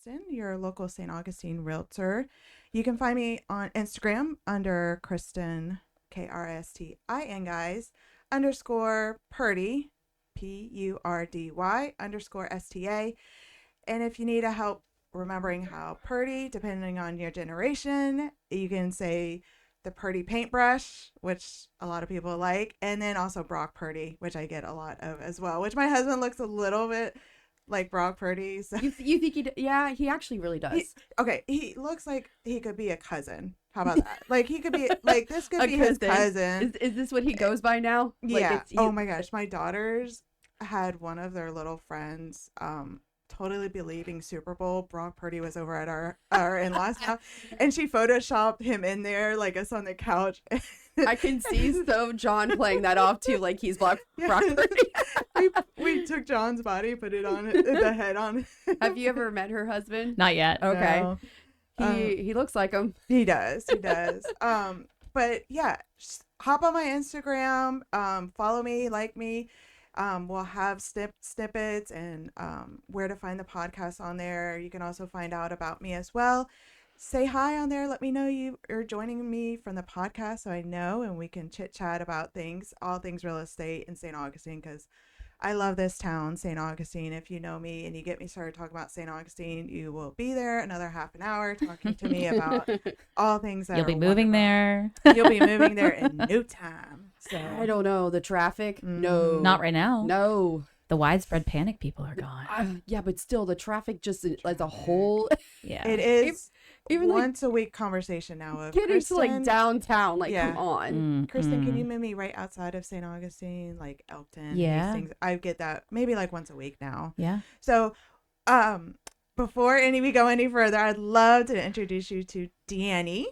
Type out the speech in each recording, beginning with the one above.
Kristen, your local St. Augustine realtor. You can find me on Instagram under Kristen, Kristin, guys, underscore Purdy, Purdy underscore STA. And if you need a help remembering how Purdy, depending on your generation, you can say the Purdy paintbrush, which a lot of people like, and then also Brock Purdy, which I get a lot of as well, which my husband looks a little bit like Brock Purdy. So You think he? Yeah, he actually really does. he looks like he could be a cousin. How about that? Like he could be like this could be his cousin. Is this what he goes by now? Yeah. Like Oh my gosh, my daughters had one of their little friends totally believing Super Bowl. Brock Purdy was over at our in-laws house, and she photoshopped him in there like us on the couch. I can see John playing that off too, like he's Brock Purdy. we took John's body, put it on the head on. Have you ever met her husband? Not yet. Okay. No. He looks like him. He does. But yeah, just hop on my Instagram, follow me, like me. We'll have snippets and where to find the podcast on there. You can also find out about me as well. Say hi on there. Let me know you are joining me from the podcast so I know, and we can chit chat about all things real estate in St. Augustine, because I love this town, St. Augustine. If you know me and you get me started talking about St. Augustine, you will be there another half an hour talking to me about all things that You'll be moving there. You'll be moving there in no time. So I don't know. The traffic? No. Not right now. No. The widespread panic people are gone. Yeah, but still, the traffic just as a whole. Yeah. It is even once a week conversation now of getting to like downtown. Like, Yeah. come on. Kristen, can you move me right outside of St. Augustine, like Elkton? Yeah. These things? I get that maybe like once a week now. Yeah. So, before we go any further, I'd love to introduce you to Danny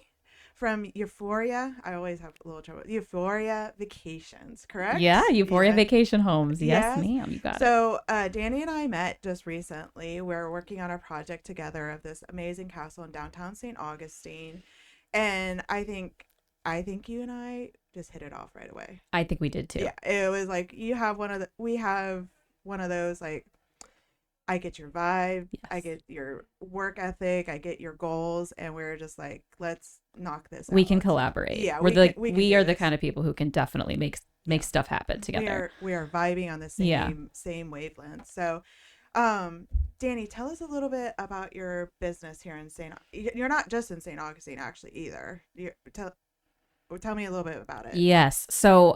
from Euphoria. I always have a little trouble. Euphoria Vacations, correct? Yeah. Euphoria Yeah. Vacation Homes. Yes. Yes, ma'am. You got it. So Danny and I met just recently. We're working on a project together of this amazing castle in downtown St. Augustine, and I think you and I just hit it off right away. I think we did too. Yeah, it was like we have one of those, like, I get your vibe, Yes. I get your work ethic, I get your goals, and we're just like, let's knock this out. We can collaborate. Yeah, we we can we do are the this. kind of people who can definitely make stuff happen together. We are vibing on the same Yeah. same wavelength. So, Danny, tell us a little bit about your business here in You're not just in St. Augustine, actually, either. Tell me a little bit about it. Yes. So,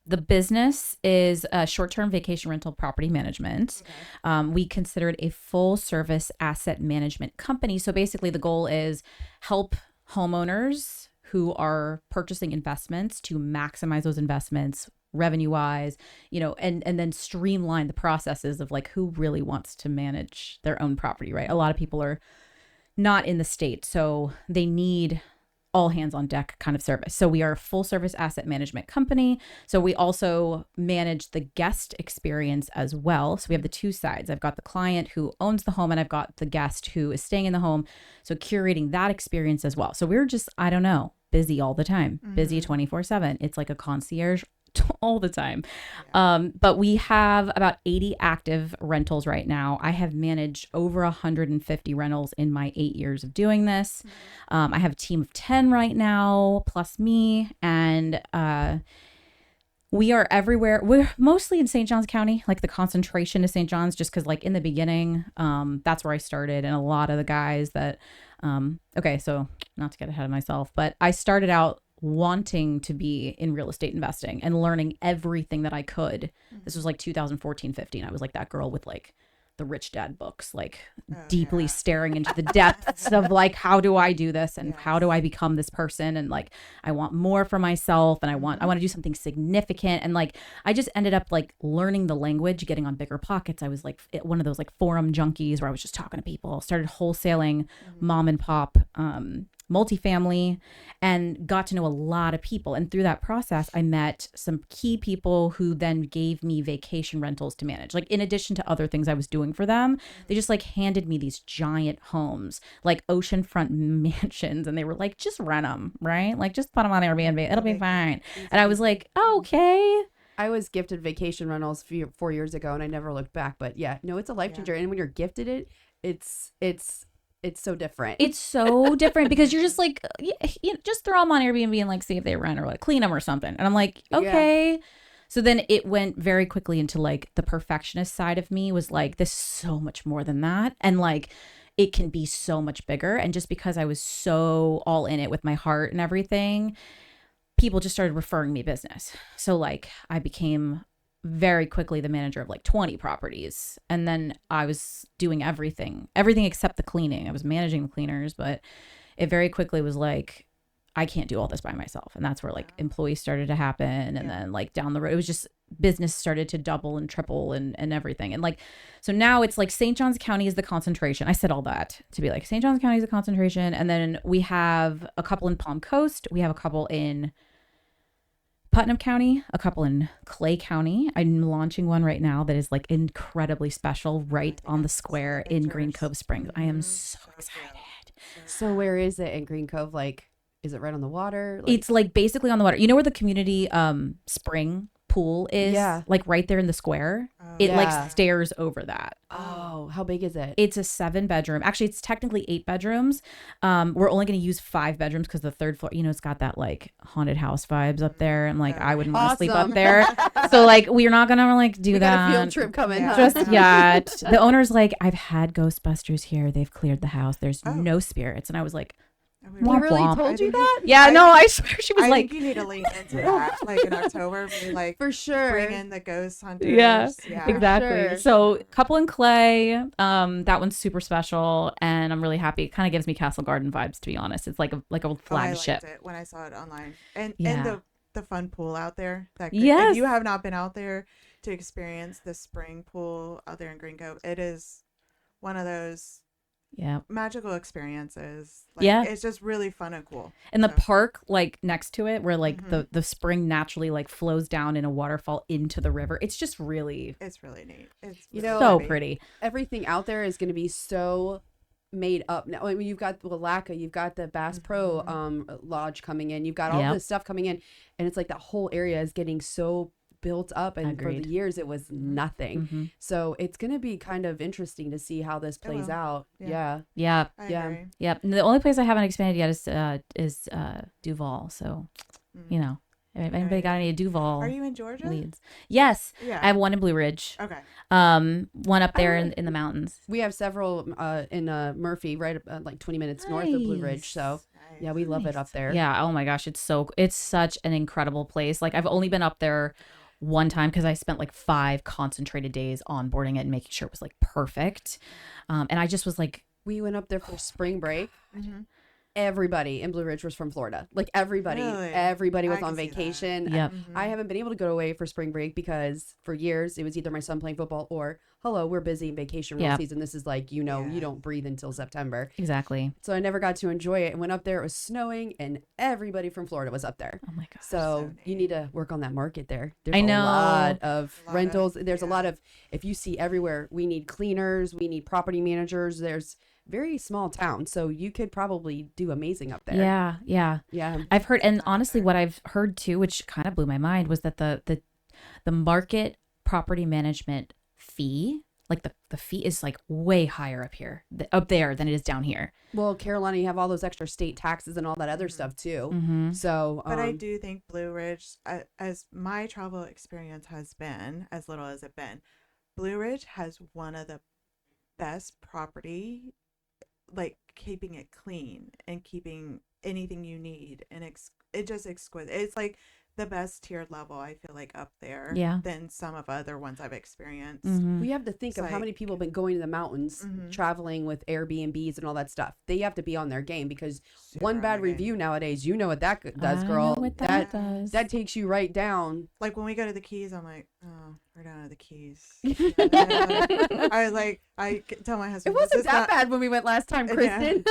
the business is short-term vacation rental property management. Okay. We consider it a full-service asset management company. So basically, the goal is help homeowners who are purchasing investments to maximize those investments revenue-wise, and then streamline the processes of like who really wants to manage their own property, right? A lot of people are not in the state, so they need all hands on deck kind of service. So we are a full service asset management company. So we also manage the guest experience as well. So we have the two sides. I've got the client who owns the home, and I've got the guest who is staying in the home. So curating that experience as well. So we're just, I don't know, busy all the time, busy 24/7. It's like a concierge all the time. But we have about 80 active rentals right now. I have managed over 150 rentals in my 8 years of doing this. I have a team of 10 right now, plus me. And we are everywhere. We're mostly in St. Johns County, like the concentration is St. Johns, just because like in the beginning, that's where I started. And a lot of the guys that, okay, so not to get ahead of myself, but I started out wanting to be in real estate investing and learning everything that I could. This was like 2014, 15. I was like that girl with like the Rich Dad books, like deeply staring into the depths of like, how do I do this? And how do I become this person? And like, I want more for myself, and I want to do something significant. And like, I just ended up like learning the language, getting on Bigger Pockets. I was like one of those like forum junkies where I was just talking to people, started wholesaling mom and pop, multifamily, and got to know a lot of people. And through that process, I met some key people who then gave me vacation rentals to manage. Like in addition to other things I was doing for them, they just like handed me these giant homes, like oceanfront mansions. And they were like, just rent them, right? Like just put them on Airbnb. It'll be fine. And I was like, oh, okay. I was gifted vacation rentals 4 years ago, and I never looked back. But yeah, no, it's a life changer. And when you're gifted it, it's so different. It's so different because you're just like, just throw them on Airbnb and like see if they rent or like clean them or something. And I'm like, okay. So then it went very quickly into like the perfectionist side of me was like, this is so much more than that. And like, it can be so much bigger. And just because I was so all in it with my heart and everything, people just started referring me business. So like I became very quickly the manager of like 20 properties. And then I was doing everything except the cleaning. I was managing the cleaners, but it very quickly was like, I can't do all this by myself. And that's where like employees started to happen. And then like down the road, it was just business started to double and triple and everything. And like, so now it's like St. Johns County is the concentration. I said all that to be like St. Johns County is the concentration. And then we have a couple in Palm Coast. We have a couple in Putnam County, a couple in Clay County. I'm launching one right now that is like incredibly special right on the square in Green Cove Springs. I am so excited. So where is it in Green Cove? Like, is it right on the water? Like, It's like basically on the water. You know where the community spring pool is? Yeah. Like right there in the square. It like stares over that. oh, how big is it? It's a 7-bedroom. Actually, it's technically 8 bedrooms. We're only going to use 5 bedrooms because the third floor, it's got that like haunted house vibes up there. And like, I wouldn't want to sleep up Awesome. there. So like, we're not going to like do we that. got a field trip coming. huh? Just yet. The owner's like, I've had Ghostbusters here. They've cleared the house. There's no spirits. And I was like, He Womp really womp. told you that? yeah, no, I swear she was I like, think you need to lean into that, like in October, be like For sure. bring in the ghost hunters. yeah, yeah. exactly. sure. So couple in Clay, that one's super special, and I'm really happy. It kind of gives me Castle Garden vibes, to be honest. It's like a flagship. I liked it when I saw it online, and Yeah. the fun pool out there. Yes. If you have not been out there to experience the spring pool out there in Green Cove, it is one of those Yeah. magical experiences. Like, Yeah. it's just really fun and cool. And the So, park, like next to it, where like Mhm. the spring naturally like flows down in a waterfall into the river. It's just really it's really neat. It's You really know, so pretty. pretty. Everything out there is going to be so made up now. I mean, you've got Willaca, you've got the Bass Pro Lodge coming in, you've got all Yep. this stuff coming in, and it's like that whole area is getting so built up, and for Agreed. the years it was nothing. Mhm. So it's going to be kind of interesting to see how this plays will. out. Yeah. Yeah. I Yeah. agree. Yep. And the only place I haven't expanded yet is Duval. So, Mm. if anybody got any Duval Are you in Georgia? leads? Yes. Yeah. I have one in Blue Ridge. Okay. One up there in the mountains. We have several in Murphy, right like 20 minutes north of Blue Ridge. So Nice. yeah, we love it up there. Yeah. Oh my gosh. It's such an incredible place. Like I've only been up there one time because I spent like 5 concentrated days onboarding it and making sure it was like perfect. And I just was like, We went up there for spring break. Mhm. Everybody in Blue Ridge was from Florida. Like everybody Really? was I on can see that. vacation. Yep. Mhm. I haven't been able to go away for spring break because for years it was either my son playing football or hello, we're busy in vacation real Yep. season. This is like, you Yeah. don't breathe until September. exactly. So I never got to enjoy it. And went up there, it was snowing and everybody from Florida was up there. Oh my gosh. So so you neat. need to work on that market there. There's I a know. lot of A lot rentals. of- There's a yeah. lot of, if you see everywhere, we need cleaners, we need property managers. There's very small town. So you could probably do amazing up there. Yeah. Yeah. Yeah. I've heard, and honestly, what I've heard too, which kind of blew my mind, was that the market property management fee, like the fee is like way higher up there than it is down here. Well, Carolina, you have all those extra state taxes and all that other stuff too. Mm-hmm. So, But I do think Blue Ridge, as my travel experience has been, as little as it been, Blue Ridge has one of the best property, like keeping it clean and keeping anything you need, and it just exquisite. It's like the best tiered level, I feel like, up there Yeah. than some of other ones I've experienced. Mm-hmm. we have to think It's of how many like- people have been going to the mountains, Mhm. traveling with Airbnbs and all that stuff. They have to be on their game because Super one on bad their game. review nowadays, you know what that does, I girl. know what that does. that takes you right down. Like when we go to the Keys, I'm like, oh, we're down to the Keys. I was like, tell my It husband, wasn't this is that not- bad when we went last time, Yeah. Kristen.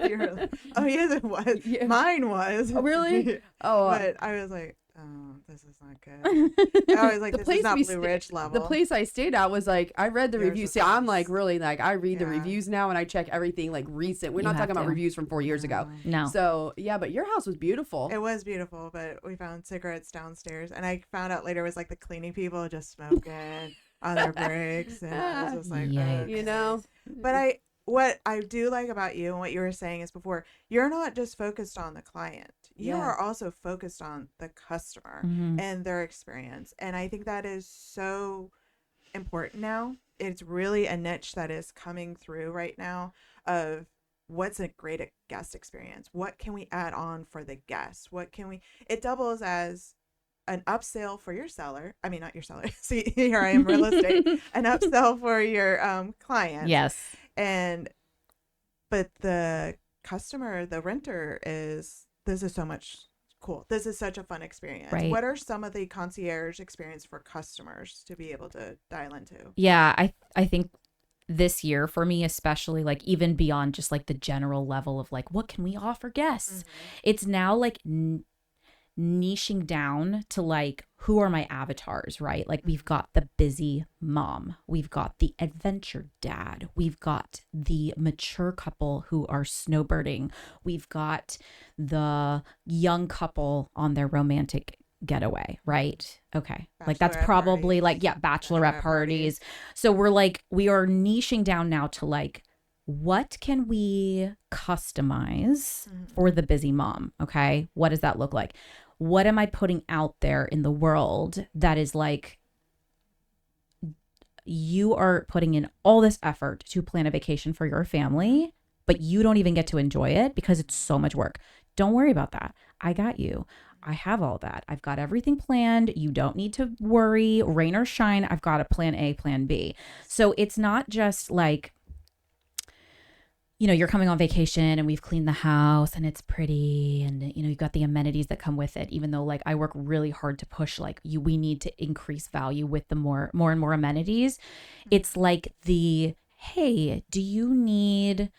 You're like, oh yes, it was. Yeah. Mine was. Oh, really? Oh, But I was like, oh, this is not good. I was like, The this place is not we Blue sta- Ridge level. the place I stayed at was like, I read the Yours reviews. was See, I'm nice. like really like, I read the Yeah. reviews now and I check everything like recent. We're You not have talking about to. reviews from 4 years ago. No. So yeah, but your house was beautiful. It was beautiful, but we found cigarettes downstairs, and I found out later it was like the cleaning people just smoking on their breaks, and I was just like, Yikes. You know, But what I do like about you and what you were saying is before, you're not just focused on the client. You Yeah. are also focused on the customer Mhm. and their experience. And I think that is so important now. It's really a niche that is coming through right now of what's a great guest experience? What can we add on for the guest? It doubles as an upsell for your seller. I mean, not your seller. See, here I am, real estate. An upsell for your client. Yes. But the customer, the renter this is so much cool. This is such a fun experience. Right. What are some of the concierge experience for customers to be able to dial into? Yeah, I think this year for me especially, like even beyond just like the general level of like what can we offer guests, it's now like niching down to like who are my avatars, right? Like we've got the busy mom, we've got the adventure dad, we've got the mature couple who are snowbirding, we've got the young couple on their romantic getaway, right? Okay. Like that's Bachelorette probably parties. like, yeah, bachelorette Bachelorette parties. So we are niching down now to like, what can we customize for the busy mom? Okay. What does that look like? What am I putting out there in the world that is like, you are putting in all this effort to plan a vacation for your family, but you don't even get to enjoy it because it's so much work. Don't worry about that. I got you. I have all that. I've got everything planned. You don't need to worry, rain or shine. I've got a plan A, plan B. So it's not just like, you know, you're coming on vacation and we've cleaned the house and it's pretty and, you know, you've got the amenities that come with it, even though like I work really hard to push like we need to increase value with the more and more amenities. It's like hey, do you need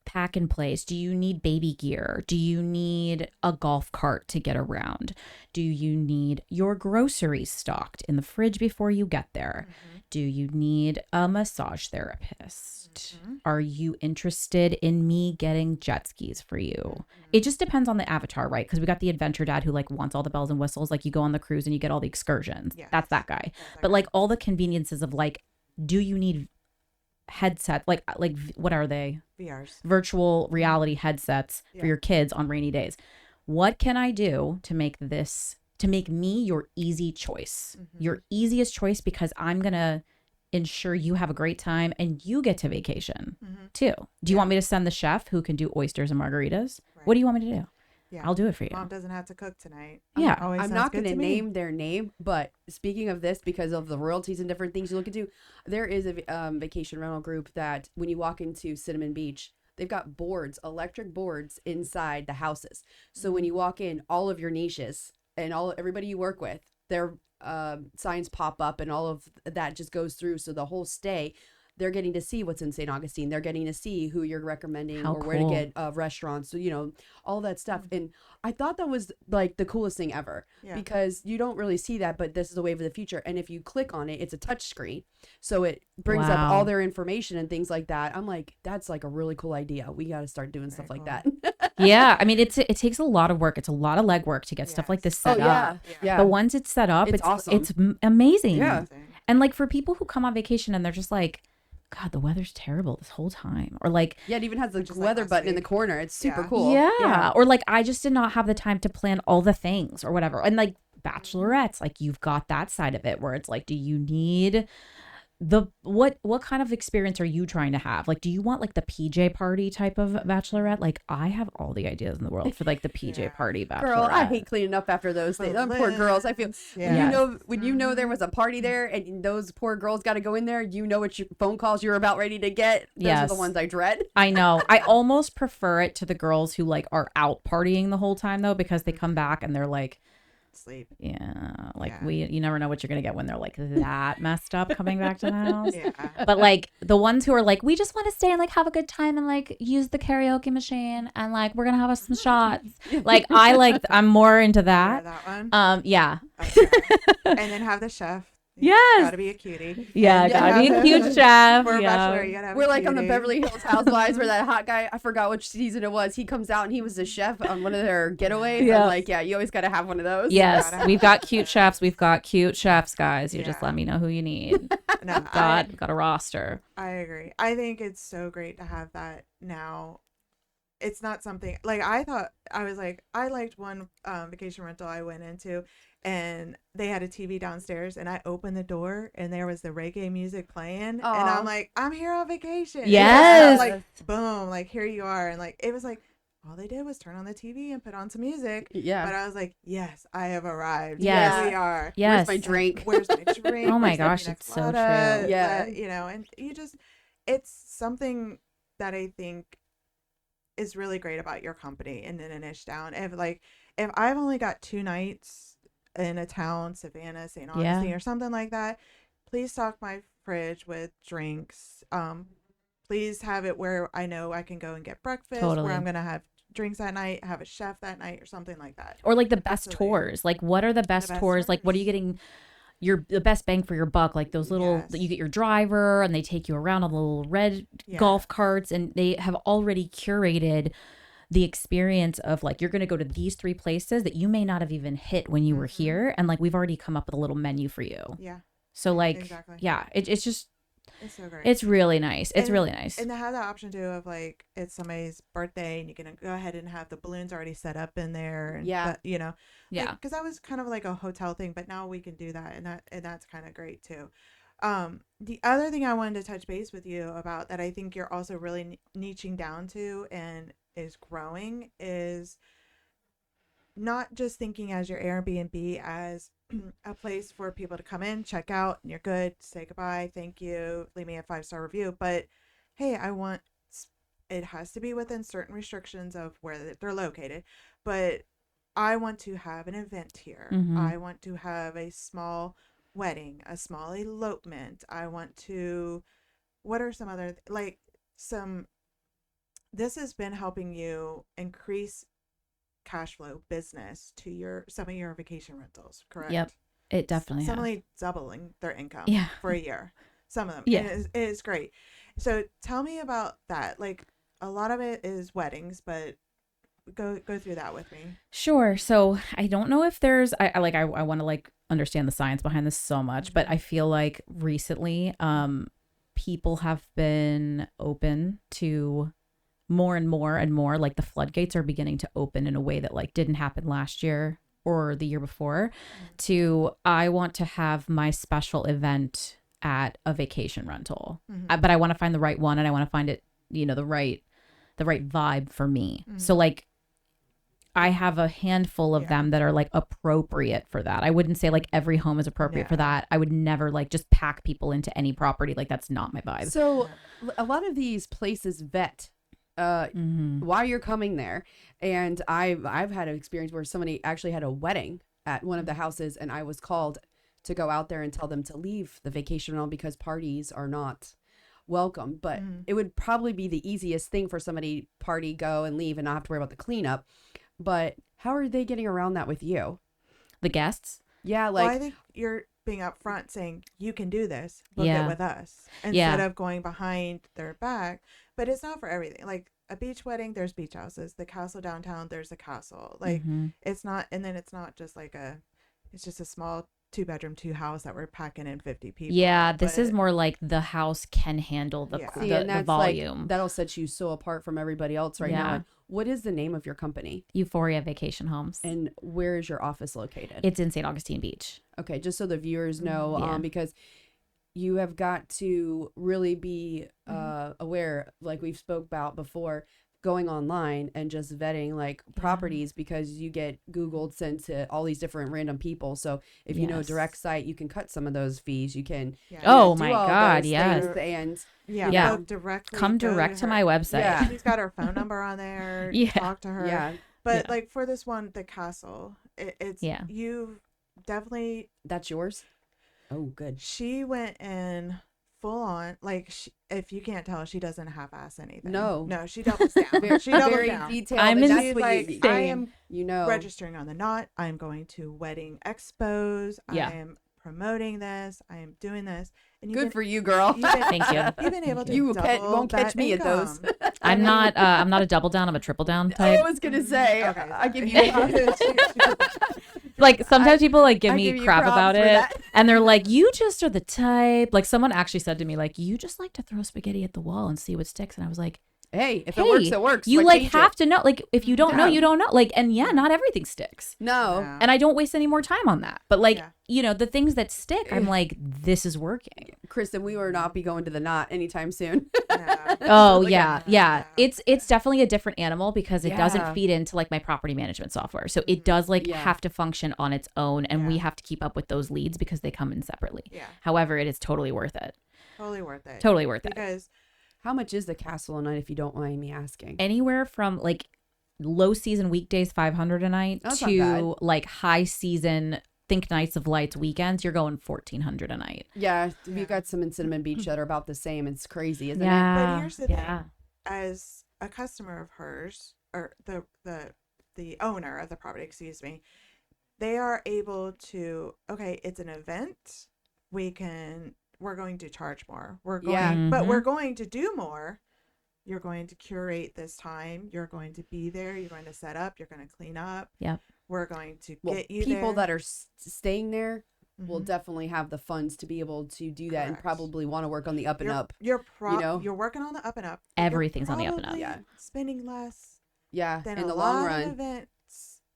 pack and place? Do you need baby gear? Do you need a golf cart to get around? Do you need your groceries stocked in the fridge before you get there? Do you need a massage therapist? Are you interested in me getting jet skis for you? It just depends on the avatar, right? Because we got the adventure dad who like wants all the bells and whistles. Like you go on the cruise and you get all the excursions. Yes. That's that guy. But like all the conveniences of like, do you need headset? Like what are they? VRs. Virtual reality headsets Yeah. for your kids on rainy days. What can I do to make me your easy choice, your easiest choice, because I'm going to ensure you have a great time and you get to vacation too. Do you want me to send the chef who can do oysters and margaritas? What do you want me to do? Yeah. I'll do it for you. Mom doesn't have to cook tonight. Yeah. Always I'm sounds not good going to me. name their name, but speaking of this, because of the royalties and different things you look into, there is a vacation rental group that when you walk into Cinnamon Beach, they've got electric boards inside the houses. So when you walk in, all of your niches and everybody you work with, their signs pop up and all of that just goes through. So the whole stay, they're getting to see what's in St. Augustine. They're getting to see who you're recommending How or where to cool. get restaurants. So, you know, all that stuff. And I thought that was like the coolest thing ever because you don't really see that, but this is the wave of the future. And if you click on it, it's a touch screen. So it brings up Wow. all their information and things like that. I'm like, that's like a really cool idea. We got to start doing stuff like that. Yeah. I mean, it takes a lot of work. It's a lot of legwork to get stuff like this Oh, set yeah. up. Yeah. But once it's set up, It's awesome. It's amazing. Yeah. And like for people who come on vacation and they're just like, God, the weather's terrible this whole time. Or like, Yeah, it even has the Just like weather last button in the week. corner. It's super Yeah. cool. yeah. Or like, I just did not have the time to plan all the things or whatever. And like bachelorettes, like you've got that side of it where it's like, do you need what kind of experience are you trying to have? Like, do you want like the PJ party type of bachelorette? Like I have all the ideas in the world for like the PJ party bachelorette. Girl, I hate cleaning up after those things. Them poor girls. I feel Yeah. when you know there was a party there and those poor girls got to go in there, you know what phone calls you're about ready to get. Those are the Yes. ones I dread. I know. I almost prefer it to the girls who like are out partying the whole time though, because they come back and they're like, Sleep. yeah, like Yeah. you never know what you're gonna get when they're like that messed up coming back to the house. Yeah. But like the ones who are like, we just want to stay and like have a good time and like use the karaoke machine and like we're gonna have us some shots. Like I'm more into Yeah, that. that one. Yeah. Okay. And then have the chef Yes. Gotta be a cutie. Yeah, And gotta be a have- cute chef. For a Yeah. bachelor, you gotta have We're a like on the cutie. Beverly Hills Housewives where that hot guy, I forgot which season it was. He comes out and he was the chef on one of their getaways. Yeah. I'm like, yeah, you always got to have one of those. Yes, Gotta we've have got cute chefs. We've got cute chefs, guys. You just Yeah. let me know who you need. No, Got a roster. I agree. I think it's so great to have that now. It's not something like I thought. I was like, I liked one vacation rental I went into, and they had a TV downstairs, and I opened the door, and there was the reggae music playing, and Aw. I'm like, I'm here on vacation. And Yes. it's like boom, like here you are, and like it was like all they did was turn on the TV and put on some music. Yeah. But I was like, yes, I have arrived. Yes. Here we are. Yes. Where's my drink? Where's my drink? Oh my Where's the gosh, pina it's so colada? true. Yeah. You know, and you just, it's something that I think is really great about your company and in Ishtown. If I've only got 2 nights in a town, Savannah, St. Augustine, Yeah. or something like that, please stock my fridge with drinks. Please have it where I know I can go and get breakfast, Totally. where I'm gonna have drinks that night, have a chef that night, or something like that. Or like the best Absolutely. tours. Like, what are the best best tours? Like, what are you tours. getting? The best bang for your buck, like those little, Yes. you get your driver and they take you around on the little red Yeah. golf carts, and they have already curated the experience of like, you're going to go to these 3 places that you may not have even hit when you were Mhm. here. And like, we've already come up with a little menu for you. Yeah, So like, exactly. yeah, it's just, It's so great. it's really nice. It's And- really nice. And to have that option too of like it's somebody's birthday and you can go ahead and have the balloons already set up in there. And Yeah. you know. Yeah. Because that was kind of like a hotel thing, but now we can do that, and that's kind of great too. The other thing I wanted to touch base with you about that I think you're also really niching down to and is growing is not just thinking as your Airbnb as a place for people to come in, check out, and you're good, say goodbye, thank you, leave me a 5-star review. But hey, it has to be within certain restrictions of where they're located. But I want to have an event here. Mhm. I want to have a small wedding, a small elopement. I want to, what are some other, this has been helping you increase cash flow business to some of your vacation rentals, correct? Yep. It definitely has. Suddenly doubling their income Yeah. for a year. Some of them. Yeah. And it is great. So tell me about that. Like a lot of it is weddings, but go through that with me. Sure. So I don't know if there's I want to like understand the science behind this so much, but I feel like recently people have been open to more and more and more, like the floodgates are beginning to open in a way that like didn't happen last year or the year before, to I want to have my special event at a vacation rental. Mhm. But I want to find the right one, and I want to find it, the right vibe for me. Mhm. So like I have a handful of Yeah. them that are like appropriate for that. I wouldn't say like every home is appropriate for No. that. I would never like just pack people into any property. Like that's not my vibe. So a lot of these places vet Mhm. why you're coming there. And I've had an experience where somebody actually had a wedding at one of the houses, and I was called to go out there and tell them to leave the vacation rental because parties are not welcome. But Mhm. it would probably be the easiest thing for somebody party, go and leave and not have to worry about the cleanup. But how are they getting around that with you? The guests. Yeah, Well, like I think you're being upfront saying you can do this, book Yeah. it with us, instead Yeah. of going behind their back. But it's not for everything. Like a beach wedding, there's beach houses. The castle downtown, there's a castle. Like Mhm. it's not, and then it's not just like it's just a small 2-bedroom, 2-house that we're packing in 50 people. Yeah, this is But- more like the house can handle the Yeah. the, see, and the that's volume. like that'll set you so apart from everybody else right now. Yeah. And what is the name of your company Euphoria Vacation Homes. and where is your office located? It's in St. Augustine Beach. Okay, just so the viewers know, Yeah. because you have got to really be Mm-hmm. aware, like we've spoke about before, going online and just vetting like properties, because you get Googled, sent to all these different random people. So if you know a Yes. direct site, you can cut some of those fees. You can Yeah. Oh do my all God, those yes. things, and Yeah, Yeah. go directly. Come go direct to her. my website. Yeah. She's got her phone number on there. Yeah. Talk to her. yeah, But Yeah. like for this one, the castle, it's Yeah. you've definitely. that's yours. Oh, good. She went in full on. Like if you can't tell, she doesn't half-ass anything. No. no, she doubles down. Very, she doubles very down. detailed. I'm and in that's She's what like, you, I am you know. registering on the knot. I'm going to wedding expos. Yeah. I am promoting this. I am doing this. And Good for you, girl. Thank you. You've been able to You double won't catch that me at those. income. I'm not a double down. I'm a triple down type. I was gonna say, Okay, I give sorry. you. Like sometimes people like give I me give you crap props about for it, that. and they're like, "You just are the type." Like someone actually said to me, "Like you just like to throw spaghetti at the wall and see what sticks." And I was like, Hey, if "Hey, it works, it works. You Why like change have it? to know. Like if you don't know, Yeah. you don't know. Like and yeah, not everything sticks." No. Yeah. And I don't waste any more time on that. But like, Yeah. you know, the things that stick, I'm like, this is working. Kristen, we will not be going to the knot anytime soon. Yeah. Oh Like, yeah, yeah. It's definitely a different animal because it Yeah. doesn't feed into like my property management software. So it does like Yeah. have to function on its own and we Yeah. have to keep up with those leads because they come in separately. Yeah. However, it is totally worth it. Totally worth it. Totally worth it. Because How much is the castle a night, if you don't mind me asking? Anywhere from like low season weekdays 500 a night That's not to bad. like high season think Nights of Lights weekends, you're going 1400 a night. Yeah, Yeah. we got some in Cinnamon Beach that are about the same. It's crazy, isn't it? Yeah. But here's the yeah. thing. As a customer of hers, or the owner of the property, excuse me, they are able to, okay, it's an event. We're going to charge more. We're going, Yeah. but Mhm. we're going to do more. You're going to curate this time. You're going to be there. You're going to set up. You're going to clean up. Yep. We're going to Well, get you people there. that are staying there will Mhm. definitely have the funds to be able to do that and Correct. probably want to work on the up and you're, up. You're know? you're working on the up and up. but you're Everything's on the up and up. probably Yeah. Spending less Yeah, than in a the lot long of run. event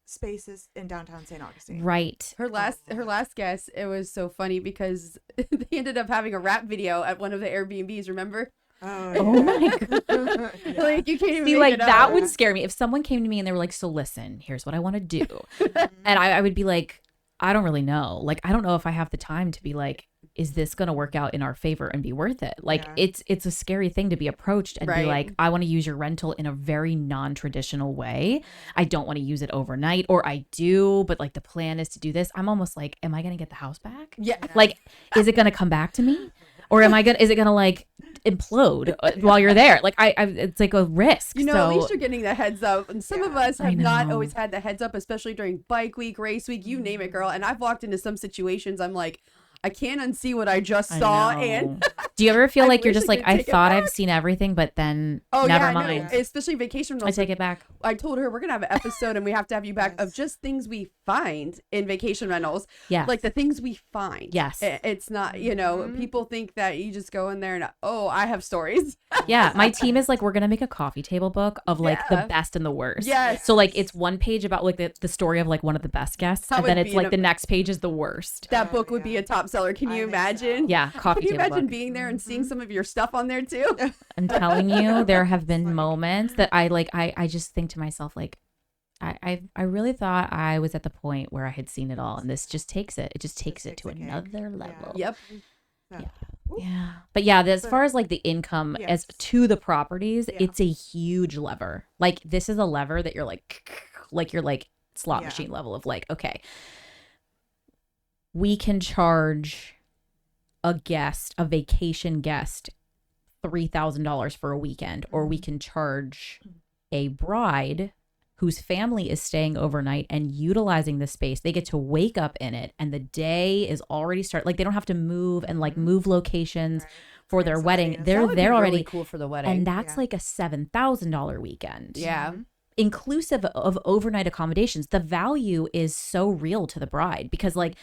spaces in downtown St. Augustine. Right. Her last guest, it was so funny because they ended up having a rap video at one of the Airbnbs. Remember? Oh my god. Like you can't even See, make like it up. that would scare me. If someone came to me and they were like, "So listen, here's what I want to do," and I would be like, "I don't really know. Like, I don't know if I have the time to be like, is this going to work out in our favor and be worth it?" Like, Yeah. it's a scary thing to be approached and be Right. like, "I want to use your rental in a very non-traditional way. I don't want to use it overnight, or I do, but like the plan is to do this." I'm almost like, "Am I going to get the house back? Yeah. Like, is it going to come back to me?" Or is it gonna like implode while you're there? Like it's like a risk. You know, so, at least you're getting the heads up. And some of Yeah. us I have not know. always had the heads up, especially during bike week, race week, you name it, girl. And I've walked into some situations, I'm like, I can't unsee what I just I saw. know. And do you ever feel I like you're wish just I like, could I take it thought I've back. seen everything, but then oh, never yeah, mind. No, especially vacation I rentals. take it back. I told her we're going to have an episode and we have to have you back of Yes. just things we find in vacation rentals. Yes. Like the things we find. Yes. It's not, you know, Mhm. people think that you just go in there and, oh, I have stories. Yeah, my team is like, we're gonna make a coffee table book of like Yeah. the best and the worst. Yes. So like it's one page about like the story of like one of the best guests, That and then would it's be like an- the next page is the worst. That Oh, book would be yeah. a top seller. Can I you think so. imagine? Yeah, coffee Can you table imagine book. being there and seeing Mhm. some of your stuff on there too? I'm telling you, there have been like- moments that I just think to myself like, I really thought I was at the point where I had seen it all, and this just takes it. It just takes it to takes the cake. another level. Yep. So, Yeah. Ooh. Yeah. But yeah, as But- far as like the income as Yes. to the properties, Yeah. it's a huge lever. Like this is a lever that you're like slot Yeah. machine level of like, okay, we can charge a vacation guest $3,000 for a weekend, or we can charge a bride whose family is staying overnight and utilizing the space. They get to wake up in it, and the day is already started. Like they don't have to move and like move locations Right. for their wedding. Exciting. They're That would be there really already, cool for the wedding. and that's Yeah. like a $7,000 weekend. yeah. Mhm. Inclusive of overnight accommodations. The value is so real to the bride because like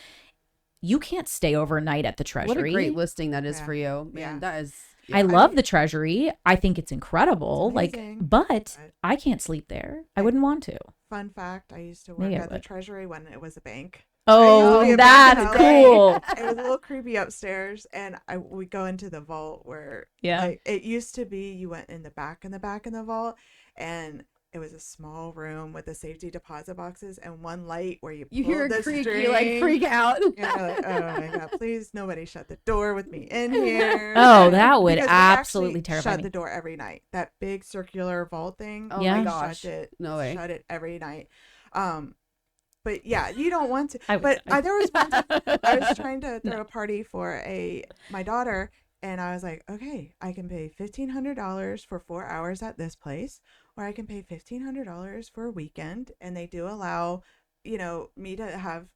you can't stay overnight at the Treasury. What a great listing that is Yeah. for you. Man, Yeah. that is. I I love mean- the Treasury. I think it's incredible. It's like, amazing, but but- I can't sleep there. I wouldn't want to. Fun fact: I used to work Maybe I at the would. Treasury when it was a bank. Oh, be a that's bank cool. It was a little creepy upstairs, and we go into the vault where Yeah. like, it used to be. You went in the back in the vault, and it was a small room with the safety deposit boxes and one light where you You pull hear the a creak, string. you like freak out. And you're like, oh my god, please nobody shut the door with me in here. Oh, that would Because we absolutely actually terrify shut me. the door every night. That big circular vault thing. Oh Yeah. my we gosh. Shut it. No way. Shut it every night. But yeah, you don't want to. I would- But there was one time I was trying to throw a party for my daughter, and I was like, okay, I can pay $1,500 for 4 hours at this place, or I can pay $1,500 for a weekend, and they do allow, me to have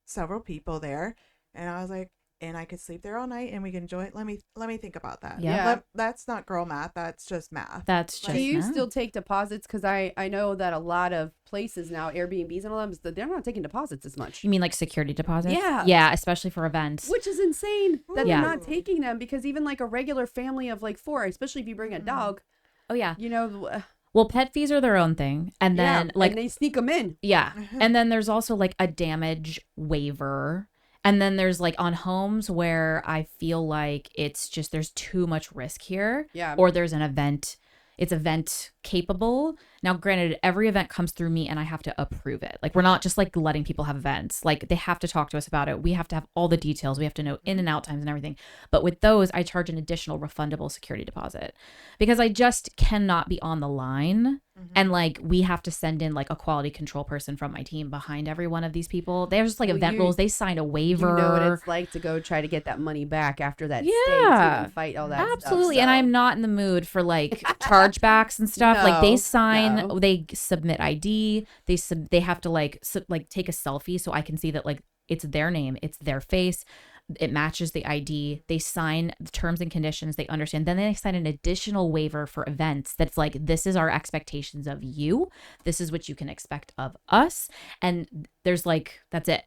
several people there, And I was like, and I could sleep there all night and we can enjoy it. Let me think about that. Yeah. That's not girl math. That's just math. That's just Do you math. still take deposits? Because I know that a lot of places now, Airbnbs and all them, they're not taking deposits as much. You mean like security deposits? Yeah. Yeah, especially for events. Which is insane that Yeah. they're not taking them, because even like a regular family of like 4, especially if you bring a dog, Oh yeah. you know, Well, pet fees are their own thing. And then yeah, like and they sneak them in. yeah. And then there's also like a damage waiver. And then there's like on homes where I feel like it's just there's too much risk here. Yeah. Or there's an event, it's event capable. Now, granted, every event comes through me and I have to approve it. Like we're not just like letting people have events. Like they have to talk to us about it. We have to have all the details. We have to know in and out times and everything. But with those, I charge an additional refundable security deposit because I just cannot be on the line. And like we have to send in like a quality control person from my team behind every one of these people. There's just like Well, event rules. They signed a waiver. You know what it's like to go try to get that money back after that stay Yeah. too, and fight all that Absolutely. stuff. And I'm not in the mood for like chargebacks and stuff. Like they No, sign, no. they submit ID. They have to like take a selfie so I can see that like it's their name, it's their face. It matches the ID. They sign the terms and conditions. They understand. Then they sign an additional waiver for events that's like, this is our expectations of you. This is what you can expect of us. And there's like, that's it.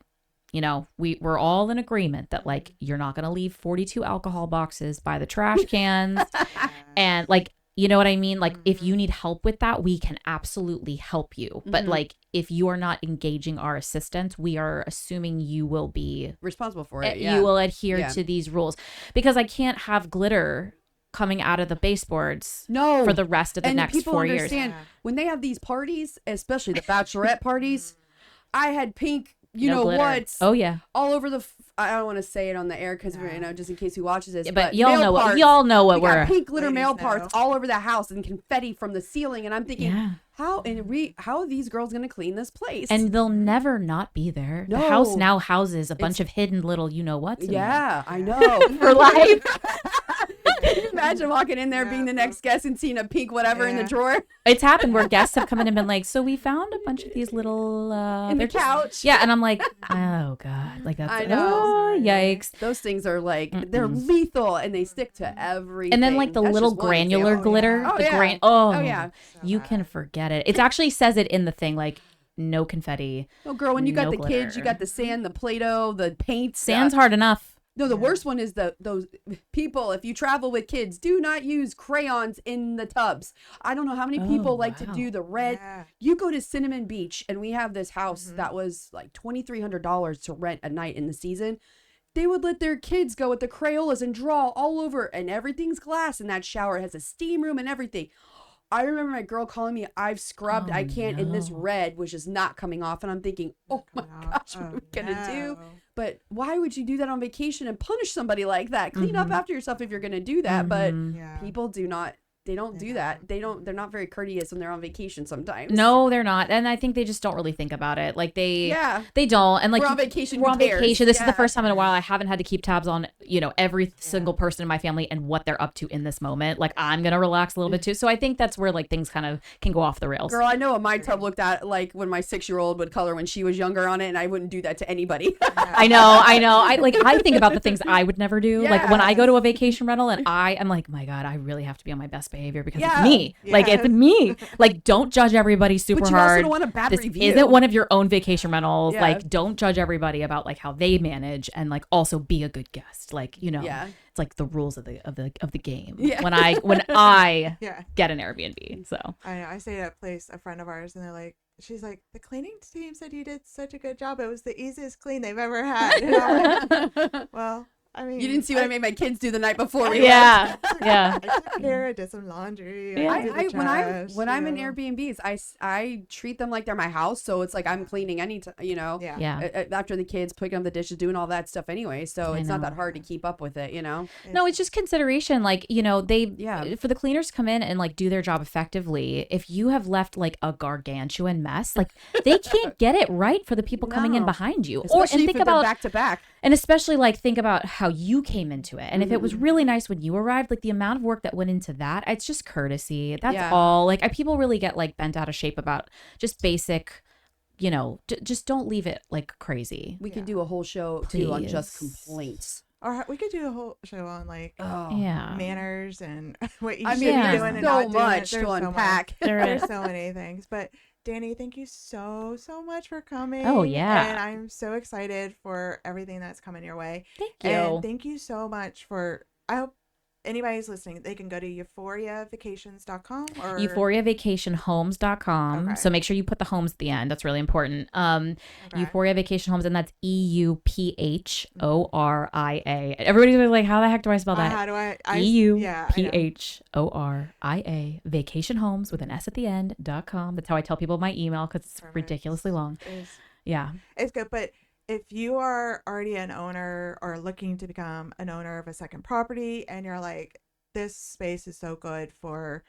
You know, we're all in agreement that like, you're not going to leave 42 alcohol boxes by the trash cans. And like, you know what I mean? Like if you need help with that, we can absolutely help you. But like if you are not engaging our assistance, we are assuming you will be responsible for it. Yeah. you will adhere Yeah. to these rules because I can't have glitter coming out of the baseboards No. for the rest of the and next people 4 years. understand Yeah. when they have these parties, especially the bachelorette parties. I had pink, you No know glitter. what? Oh yeah. all over the. I don't want to say it on the air because you know, just in case who watches this. But y'all male know what parts, y'all know what we got we're pink glitter Ladies male know. parts all over the house and confetti from the ceiling, and I'm thinking, Yeah. how are these girls gonna clean this place? and they'll never not be there. The house No. now houses a bunch It's- of hidden little you know what's in there. yeah, I know. For life. Can you imagine walking in there being the next guest and seeing a pink whatever in the Yeah. drawer? It's happened where guests have come in and been like, so we found a bunch of these little In the they're just- couch. Yeah, and I'm like, oh god, like that's I know. oh, yikes. Those things are like they're lethal and they stick to everything. And then like the That's little just one granular example. glitter, Oh, the yeah. oh, Oh, yeah. you can forget it. It actually says it in the thing like no confetti. Oh, girl, when you got No the kids, you glitter. got the sand, the Play-Doh, the paint. Sand's hard enough. No, the worst one is those people. If you travel with kids, do not use crayons in the tubs. I don't know how many people Oh, like to wow. do the red. Yeah. You go to Cinnamon Beach, and we have this house that was like $2,300 to rent a night in the season. They would let their kids go with the Crayolas and draw all over, and everything's glass in that shower. It has a steam room and everything. I remember my girl calling me, I've scrubbed, I can't, and this red was just not coming off. And I'm thinking, oh my gosh, what are we gonna do? But why would you do that on vacation and punish somebody like that? Clean up after yourself if you're gonna do that. But Yeah. people do not. They don't do that. They're not very courteous when they're on vacation sometimes. No, they're not. And I think they just don't really think about it. Like they Yeah. they don't. And like We're on vacation, We're who on cares? vacation. This is Yeah. the first time in a while I haven't had to keep tabs on, you know, every single person in my family and what they're up to in this moment. Like I'm gonna relax a little bit too. So I think that's where like things kind of can go off the rails. Girl, I know what my tub looked at like when my 6-year-old would color when she was younger on it, and I wouldn't do that to anybody. I know. I think about the things I would never do. Like when I go to a vacation rental and I am like, my God, I really have to be on my best behavior because Yeah. it's me. Like it's Yes. me. Like don't judge everybody super But you also hard. don't want a bad this review. isn't one of your own vacation rentals. Yeah. Like don't judge everybody about like how they manage and like also be a good guest. Like, you know, Yeah. it's like the rules of the game. Yeah. When I Yeah. get an Airbnb. So I know. I stayed at a place, a friend of ours, and they're like, she's like, the cleaning team said you did such a good job. It was the easiest clean they've ever had. And I'm like, well, I mean, You didn't see what I made my kids do the night before we yeah. Yeah. I took care, I did some laundry. Yeah. I did the trash, when I'm in you know. Airbnbs, I treat them like they're my house, so it's like I'm cleaning anytime, you know. Yeah. Yeah. After the kids, picking up the dishes, doing all that stuff anyway, so I it's not know. that hard to keep up with it, you know. No, it's just consideration. Like, you know, Yeah. for the cleaners to come in and like do their job effectively, if you have left like a gargantuan mess, like they can't get it right for the people coming in No. behind you. Especially and if think they're about back to back. and especially like think about how you came into it. And if it was really nice when you arrived, like the amount of work that went into that, it's just courtesy. That's Yeah. all. Like people really get like bent out of shape about just basic you know, just don't leave it like crazy. We Yeah. could do a whole show too on just Please. complaints. Or we could do a whole show on like Oh, Yeah. manners and what you I should mean, be Yeah. doing and there's so not doing. much There's to so much. unpack. There's There so many things. But Danny, thank you so much for coming. Oh, yeah. And I'm so excited for everything that's coming your way. Thank you. And thank you so much for, I hope anybody's listening, they can go to euphoriavacations.com or euphoriavacationhomes.com. Okay. So make sure you put the homes at the end. That's really important. Okay. Euphoria Vacation Homes, and that's EUPHORIA. Everybody's gonna be like, how the heck do I spell that? How do I yeah, I know. EUPHORIA Vacation Homes with an S at the end.com. That's how I tell people my email because it's Perfect. ridiculously long. Yeah. It's good, but if you are already an owner or looking to become an owner of a second property and you're like, this space is so good for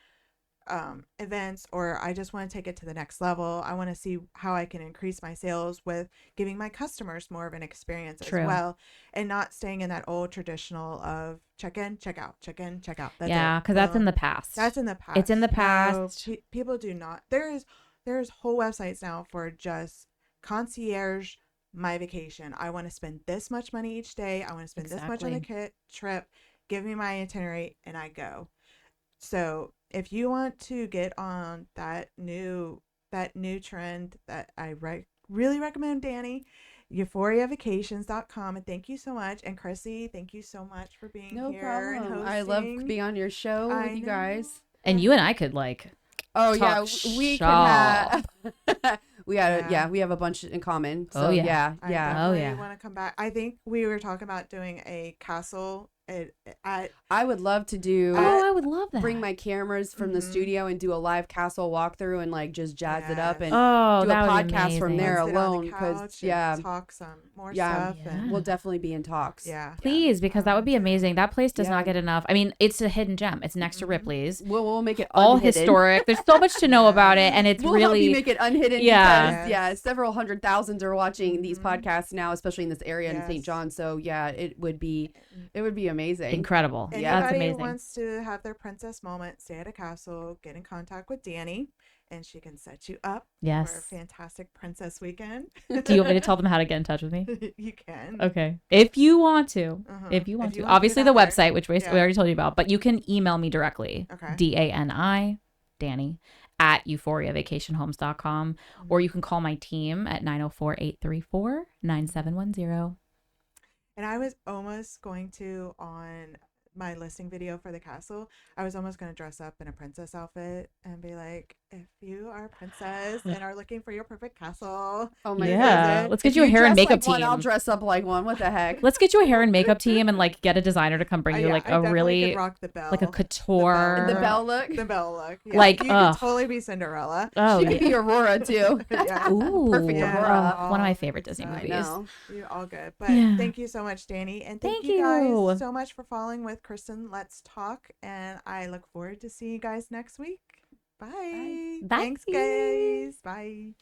events, or I just want to take it to the next level, I want to see how I can increase my sales with giving my customers more of an experience True. as well, and not staying in that old traditional of check in, check out, check in, check out. That's Yeah, it. because that's in Boom. the past. That's in the past. It's in the No, past. people do not. There's whole websites now for just concierge my vacation. I want to spend this much money each day. I want to spend this much on the trip. Give me my itinerary and I go. So if you want to get on that new trend that I really recommend, Danny, euphoriavacations.com. And thank you so much. And Chrissy, thank you so much for being No here and problem. hosting. I love being on your show I with you know. guys. And you and I could like, Oh yeah, Talk we shop. can have. We got Yeah. we have a bunch in common. Oh, So yeah. yeah, I yeah. definitely yeah. want to come back. I think we were talking about doing a castle at I would love to do oh, I would love that. bring my cameras from the Mhm. studio and do a live castle walkthrough and like just jazz it up and oh, do a that would be podcast from amazing. there sit on the alone, 'cause, couch yeah. and talk some more Yeah. stuff. Yeah. And we'll definitely be in talks. yeah. Please, because that would be amazing. That place does Yeah. not get enough. I mean, it's a hidden gem. It's next to Mhm. Ripley's. We'll make it All unhidden. historic. There's so much to know Yeah. about it, and it's We'll help you really make it unhidden. Yeah. Because, yeah, several 100,000 are watching these Mhm. podcasts now, especially in this area in St. Yes. John. So yeah, it would be amazing. incredible. Yeah. That's Anybody amazing. wants to have their princess moment, stay at a castle, get in contact with Danny, and she can set you up for a Yes. fantastic princess weekend. Do you want me to tell them how to get in touch with me? You can. Okay. If you want to. Uh-huh. If you want to. do Obviously that the there. website, which we Yeah. already told you about, but you can email me directly. Okay. DANI, Danny, at euphoriavacationhomes.com, or you can call my team at 904-834-9710. And I was almost going to, on my listing video for the castle, I was almost going to dress up in a princess outfit and be like, if you are a princess and are looking for your perfect castle, Oh my Yeah. goodness. Let's get If you a hair and dress makeup like one, I'll team. dress up like one. What the heck? Let's get you a hair and makeup team and like get a designer to come bring you yeah, like I a definitely really could rock the bell. like a couture. The bell look. The bell look. Yeah. Like, you ugh. could totally be Cinderella. Oh, She could be Aurora too. Yeah. Ooh, Perfect Yeah. Aurora. One of my favorite Disney I movies. I know. You're all good. But Yeah. thank you so much, Danny. And thank Thank you you. guys so much for following with Kristen Let's Talk. And I look forward to seeing you guys next week. Bye. Bye. Thanks, guys. Bye.